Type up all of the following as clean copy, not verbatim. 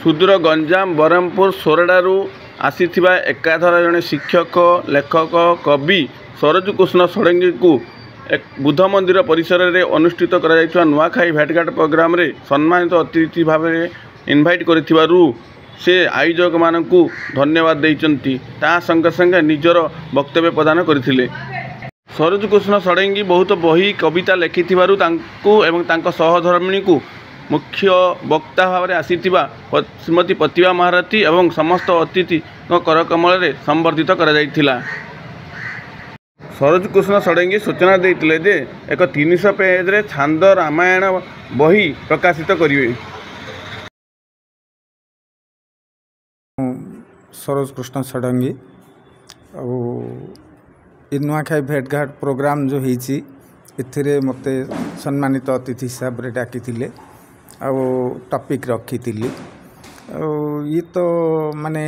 सुदूर गंजाम बरहमपुर सोरडारू आसीथिबा एकाधर जड़े शिक्षक लेखक कवि सरोज कृष्ण षडंगी को एक बुद्ध मंदिर परिसर में अनुष्ठित कर नुआखाई भेटघाट प्रोग्राम रे सम्मानित अतिथि भाव में इनभाइट करिथिबारु से आयोजक मानक धन्यवाद देइचंती ता संगे संगे निजर वक्तव्य प्रदान करथिले। सरोज कृष्ण षडंगी बहुत बही कविता लेखिथिबारु तांकु एवं तांको सहधर्मिणी को मुख्य वक्ता भाव में आसीथिबा श्रीमती प्रतिभा महारथी एवं समस्त अतिथि करकमल में संबर्धित करा जायथिला। सरोज कृष्ण षडंगी सूचना देते जे एक 300 पेज रे छांद रामायण बही प्रकाशित करिवे। सरोज कृष्ण षडंगी नुआखाई भेटघाट प्रोग्राम जो होती एथिरे मते सम्मानित अतिथि हिसाब रे डाकी टॉपिक रखी ये तो माने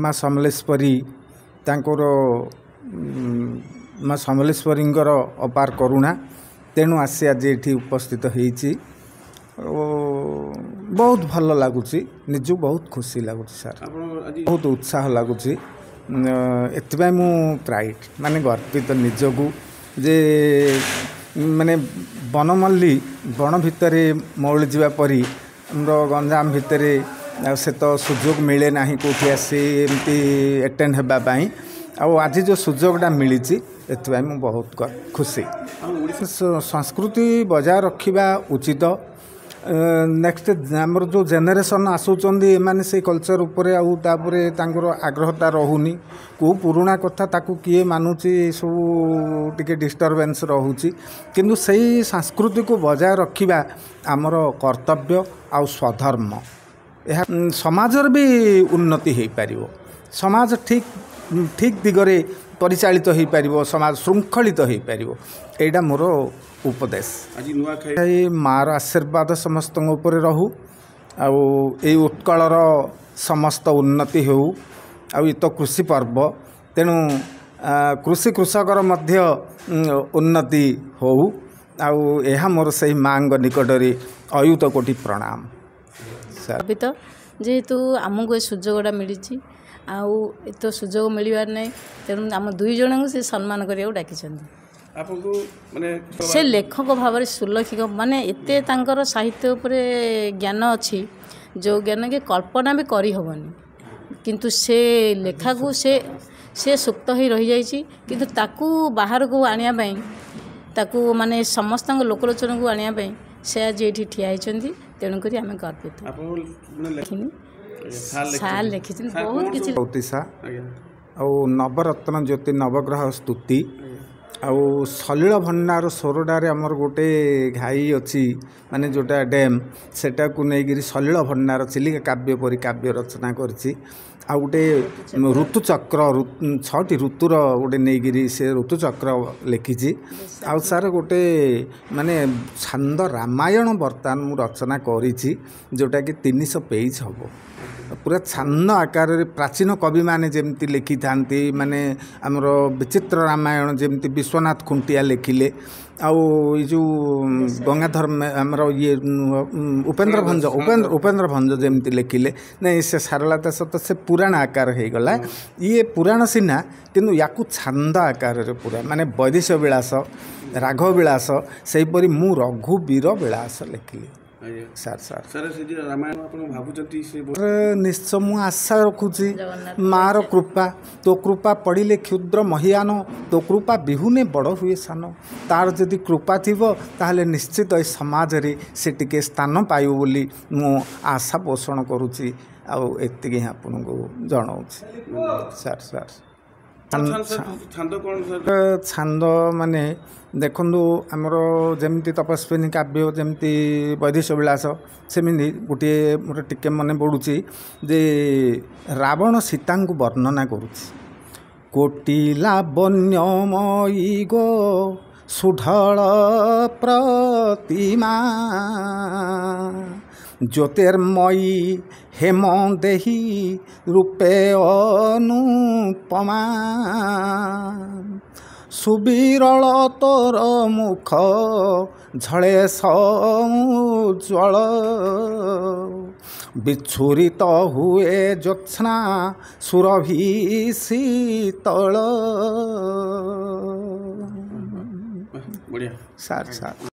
माँ समलेश्वरी तांकर माँ समलेश्वरी अपार करुणा तेणु आसी आज ये उपस्थित होती बहुत भल लगुच निज बहुत खुशी लगुच सर बहुत उत्साह लगुच एथपाई मु प्राइड माने गर्वित निजकू जे माने बनमल्ली बण भितर मौली जावा परी गंजाम भितर से तो सुजोग मिले ना कौटी आसी एमती एटेंड होगापाई आज जो सुजोगटा मिली एथपाई मु बहुत खुशी। संस्कृति बजाय रखा उचित नेक्स्ट आमर जो जेनेरेशन आसुचंदी माने से कल्चर उपरे आउ तापरे तांकर आग्रहता रहुनी को पुराणा कथा ताकू किए मानुची सब टिके डिस्टर्बेंस रहुची किंतु सही संस्कृति को बजाय रखिबा आमर कर्तव्य आउ स्वधर्म यह समाज भी उन्नति हो पारिबो समाज ठीक दिगरे परिचालित हो पारिबो समाज श्रृंखलित हो पारिबो एटा मोर उपदेश। मार आशीर्वाद समस्त ऊपर रहू आई उत्कलर समस्त उन्नति हो ये तो कृषि पर्व तेणु कृषि कृषकर मध्य उन्नति हो यह मोर से माँ निकटरे अयुत कोटि प्रणाम। अभी तो जेहेतु आमको सुजोगटा मिली तो सुजोग मिलवार नहीं तेणु आम दुई जन को से सम्मान करने डाकी से लेखक भाव में सुलेखिक माने एते तांकर साहित्य उपरे ज्ञान अच्छी जो ज्ञान के कल्पना भी करी होबनी किंतु से लेखा को से सुप्त हो रही जाइए किंतु ताकू बाहर को आनिया पई ताकू माने समस्त लोकलोचन को आनिया पई से आज ये ठिया होती तेणुक आम गर्वित साल लिखी बहुत किसी नवरत्न ज्योति नवग्रह स्तुति आउ सलिल भंडार सोरडारे आमर गोटे घाई अच्छी माने जोटा डैम सेटा को नहीं सलिल भंडार चिलिका काव्य परी काव्य रचना करछि आ गोटे ऋतुचक्र 6टी ऋतुर गोटे नहीं से ऋतुचक्र लिखिछि आ सार गोटे माने छांद रामायण बर्तमान मु रचना करिछि जोटा कि 300 पेज हबो पूरा छांद आकार प्राचीन कवि माने जेमती लिखि थांती माने आमर विचित्र रामायण जेमती विश्वनाथ खुंटिया लिखिले आउ जो गंगाधर आमर ये उपेंद्र भंज जेमती लिखिले नहीं से सारला दास तो से पुराण आकार हो गला ये पुराण सीना किंतु याकू छांद आकार पूरा माने वैदेश विलास राघव विलास सेहीपरि मु रघुवीर विलास लिखिली सर सर सर से रामायण आपण भाबुचंती से निश्चय मु आशा रखुची मार कृपा तो कृपा पड़िले क्षुद्र महियान तो कृपा बिहुने बड़ हुए सान तार जदि कृपा थिबो ताहले निश्चित ए समाज रे से टिके स्थान पाइबो बोली मु आशा पोषण करूची आ एतिके आपण को जणाउची सर सर छांद माने देखु आमर जमी तपस्विनी काव्य जमी वैदेश विलास सेमती गोटे मोर टिके मन पड़ुची जे रावण सीता को वर्णना करुच्ची कोटि लावण्यमयी गो सुढल प्रतिमा ज्योतिर्मयी हेम देही रूपे अनुपमा सुबिरल तोर मुख झले समुज्वल ବିଚ୍ଛୁରିତ ହୁଏ ଜ୍ୟୋତ୍ସ୍ନା ସୁରଭି ଶୀତଳ। ବଢ଼ିଆ ସାର୍